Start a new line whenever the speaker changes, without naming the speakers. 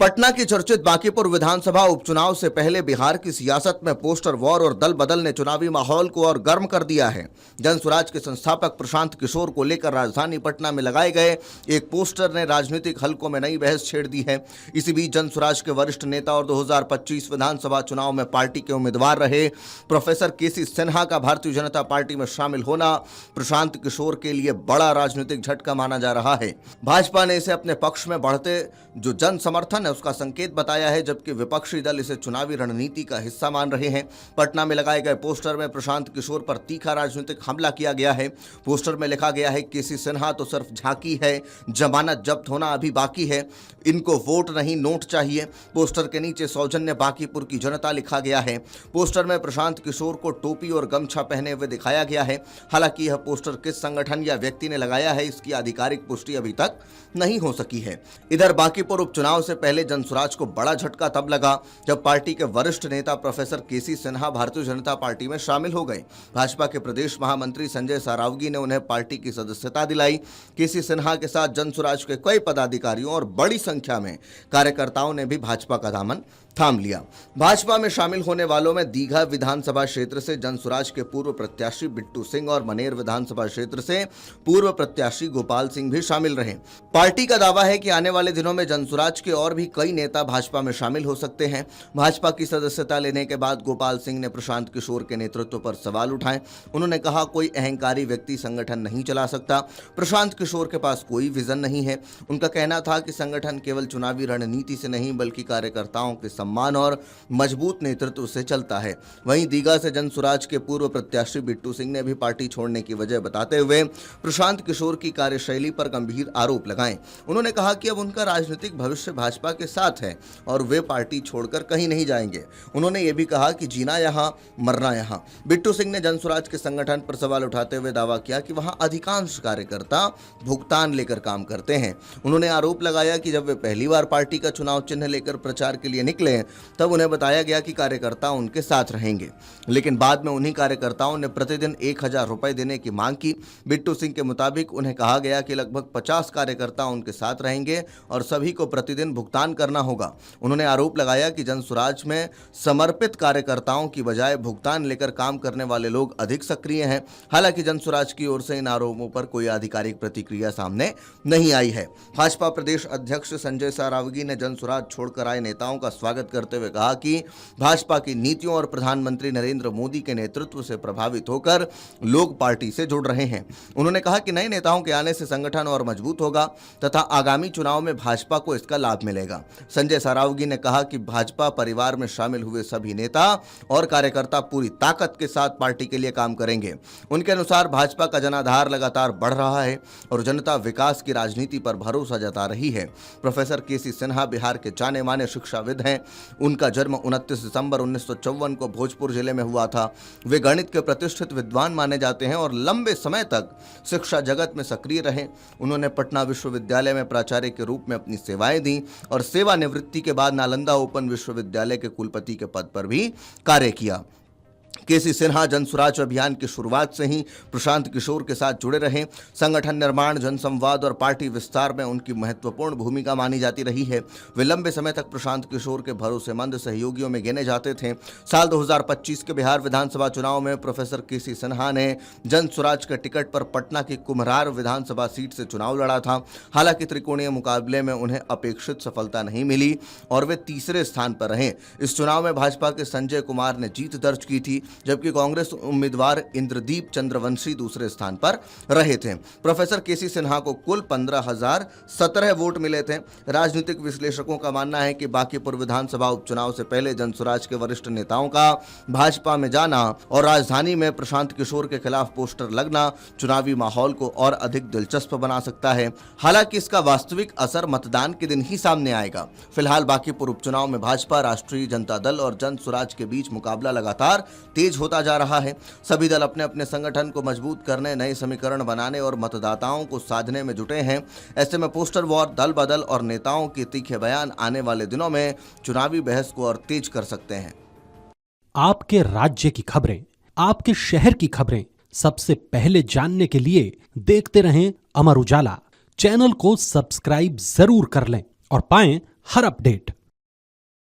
पटना की चर्चित बांकीपुर विधानसभा उपचुनाव से पहले बिहार की सियासत में पोस्टर वॉर और दल बदल ने चुनावी माहौल को और गर्म कर दिया है। जन स्वराज के संस्थापक प्रशांत किशोर को लेकर राजधानी पटना में लगाए गए एक पोस्टर ने राजनीतिक हलकों में नई बहस छेड़ दी है। इसी बीच जन स्वराज के वरिष्ठ नेता और 2025 विधानसभा चुनाव में पार्टी के उम्मीदवार रहे प्रोफेसर केसी सिन्हा का भारतीय जनता पार्टी में शामिल होना प्रशांत किशोर के लिए बड़ा राजनीतिक झटका माना जा रहा है। भाजपा ने इसे अपने पक्ष में बढ़ते जो जन समर्थन उसका संकेत बताया है, जबकि विपक्षी दल इसे चुनावी रणनीति का हिस्सा मान रहे हैं। पटना में लगाए गए पोस्टर में प्रशांत किशोर पर तीखा राजनीतिक हमला किया गया है। पोस्टर में लिखा गया है, केसी सिन्हा तो सिर्फ झांकी है, जमानत जब्त होना अभी बाकी है, इनको वोट नहीं नोट चाहिए। पोस्टर के नीचे सौजन्य बांकीपुर की जनता लिखा गया है। पोस्टर में प्रशांत किशोर को टोपी और गमछा पहने हुए दिखाया गया है। हालांकि यह पोस्टर किस संगठन या व्यक्ति ने लगाया है, इसकी आधिकारिक पुष्टि अभी तक नहीं हो सकी है। इधर बांकीपुर उपचुनाव से पहले जनसुराज को बड़ा झटका तब लगा जब पार्टी के वरिष्ठ नेता प्रोफेसर केसी सिन्हा भारतीय जनता पार्टी में शामिल हो गए। भाजपा के प्रदेश महामंत्री संजय सारावगी ने उन्हें पार्टी की सदस्यता दिलाई। केसी सिन्हा के साथ जनसुराज के कई पदाधिकारियों और बड़ी संख्या में कार्यकर्ताओं ने भी भाजपा का दामन थाम लिया। भाजपा में शामिल होने वालों में दीघा विधानसभा क्षेत्र से जनसुराज के पूर्व प्रत्याशी बिट्टू सिंह और मनेर विधानसभा क्षेत्र से पूर्व प्रत्याशी गोपाल सिंह भी शामिल रहे। पार्टी का दावा है कि आने वाले दिनों में जनसुराज के और भी कई नेता भाजपा में शामिल हो सकते हैं। भाजपा की सदस्यता लेने के बाद गोपाल सिंह ने प्रशांत किशोर के नेतृत्व पर सवाल उठाए। उन्होंने कहा, कोई अहंकारी व्यक्ति संगठन नहीं चला सकता। प्रशांत किशोर के पास कोई विजन नहीं है। उनका कहना था कि संगठन केवल चुनावी रणनीति से नहीं बल्कि कार्यकर्ताओं के सम्मान और मजबूत नेतृत्व से चलता है। वहीं दीघा से जनसुराज के पूर्व प्रत्याशी बिट्टू सिंह ने भी पार्टी छोड़ने की वजह बताते हुए प्रशांत किशोर की कार्यशैली पर गंभीर आरोप लगाए। उन्होंने कहा कि अब उनका राजनीतिक भविष्य भाजपा के साथ है और वे पार्टी छोड़कर कहीं नहीं जाएंगे। उन्होंने ये भी कहा कि जीना यहां, मरना यहां। बिट्टू सिंह ने जनसुराज के संगठन पर सवाल उठाते हुए दावा किया कि वहां अधिकांश कार्यकर्ता भुगतान लेकर काम करते हैं। उन्होंने आरोप लगाया कि जब वे पहली बार पार्टी का चुनाव चिन्ह लेकर प्रचार के लिए निकले तब उन्हें बताया गया कि कार्यकर्ता उनके साथ रहेंगे, लेकिन बाद में उन्हीं कार्यकर्ताओं ने प्रतिदिन 1000 रुपए देने की मांग की। बिट्टू सिंह के मुताबिक उन्हें कहा गया कि लगभग 50 कार्यकर्ता उनके साथ रहेंगे और सभी को प्रतिदिन भुगतान करना होगा। उन्होंने आरोप लगाया कि जनसुराज में समर्पित कार्यकर्ताओं की बजाय भुगतान लेकर काम करने वाले लोग अधिक सक्रिय हैं। हालांकि जनसुराज की ओर से इन आरोपों पर कोई आधिकारिक प्रतिक्रिया सामने नहीं आई है। भाजपा प्रदेश अध्यक्ष संजय सारावगी ने जनसुराज छोड़कर आए नेताओं का स्वागत करते हुए कहा कि भाजपा की नीतियों और प्रधानमंत्री नरेंद्र मोदी के नेतृत्व से प्रभावित होकर लोग पार्टी से जुड़ रहे हैं। उन्होंने कहा कि नए नेताओं के आने से संगठन और मजबूत होगा तथा आगामी चुनाव में भाजपा को इसका लाभ मिलेगा। संजय सारावगी ने कहा कि भाजपा परिवार में शामिल हुए सभी नेता और कार्यकर्ता पूरी ताकत के साथ पार्टी के लिए काम करेंगे। उनके अनुसार भाजपा का जनाधार लगातार बढ़ रहा है और जनता विकास की राजनीति पर भरोसा जता रही है। प्रोफेसर केसी सिन्हा बिहार के जाने माने शिक्षाविद हैं। उनका जन्म 29 दिसंबर 1954 को भोजपुर जिले में हुआ था। वे गणित के प्रतिष्ठित विद्वान माने जाते हैं और लंबे समय तक शिक्षा जगत में सक्रिय रहे। उन्होंने पटना विश्वविद्यालय में प्राचार्य के रूप में अपनी सेवाएं दी और सेवानिवृत्ति के बाद नालंदा ओपन विश्वविद्यालय के कुलपति के पद पर भी कार्य किया। केसी सिन्हा जनसुराज अभियान की शुरुआत से ही प्रशांत किशोर के साथ जुड़े रहे। संगठन निर्माण, जनसंवाद और पार्टी विस्तार में उनकी महत्वपूर्ण भूमिका मानी जाती रही है। वे लंबे समय तक प्रशांत किशोर के भरोसेमंद सहयोगियों में गिने जाते थे। साल 2025 के बिहार विधानसभा चुनाव में प्रोफेसर केसी सिन्हा ने जनसुराज के टिकट पर पटना की कुम्हरार विधानसभा सीट से चुनाव लड़ा था। हालांकि त्रिकोणीय मुकाबले में उन्हें अपेक्षित सफलता नहीं मिली और वे तीसरे स्थान पर रहे। इस चुनाव में भाजपा के संजय कुमार ने जीत दर्ज की थी, जबकि कांग्रेस उम्मीदवार इंद्रदीप चंद्रवंशी दूसरे स्थान पर रहे थे। प्रोफेसर केसी सिन्हा को कुल 15,017 वोट मिले थे। राजनीतिक विश्लेषकों का मानना है कि बांकीपुर विधानसभा उपचुनाव से पहले जनसुराज के वरिष्ठ नेताओं का भाजपा में जाना और राजधानी में प्रशांत किशोर के खिलाफ पोस्टर लगना चुनावी माहौल को और अधिक दिलचस्प बना सकता है। हालांकि इसका वास्तविक असर मतदान के दिन ही सामने आएगा। फिलहाल बांकीपुर उपचुनाव में भाजपा, राष्ट्रीय जनता दल और जनसुराज के बीच मुकाबला लगातार तेज होता जा रहा है। सभी दल अपने अपने संगठन को मजबूत करने, नए समीकरण बनाने और मतदाताओं को साधने में जुटे हैं। ऐसे में पोस्टर वॉर, दल बदल और नेताओं के तीखे बयान आने वाले दिनों में चुनावी बहस को और तेज कर सकते हैं।
आपके राज्य की खबरें, आपके शहर की खबरें सबसे पहले जानने के लिए देखते रहें अमर उजाला। चैनल को सब्सक्राइब जरूर कर लें और पाएं हर अपडेट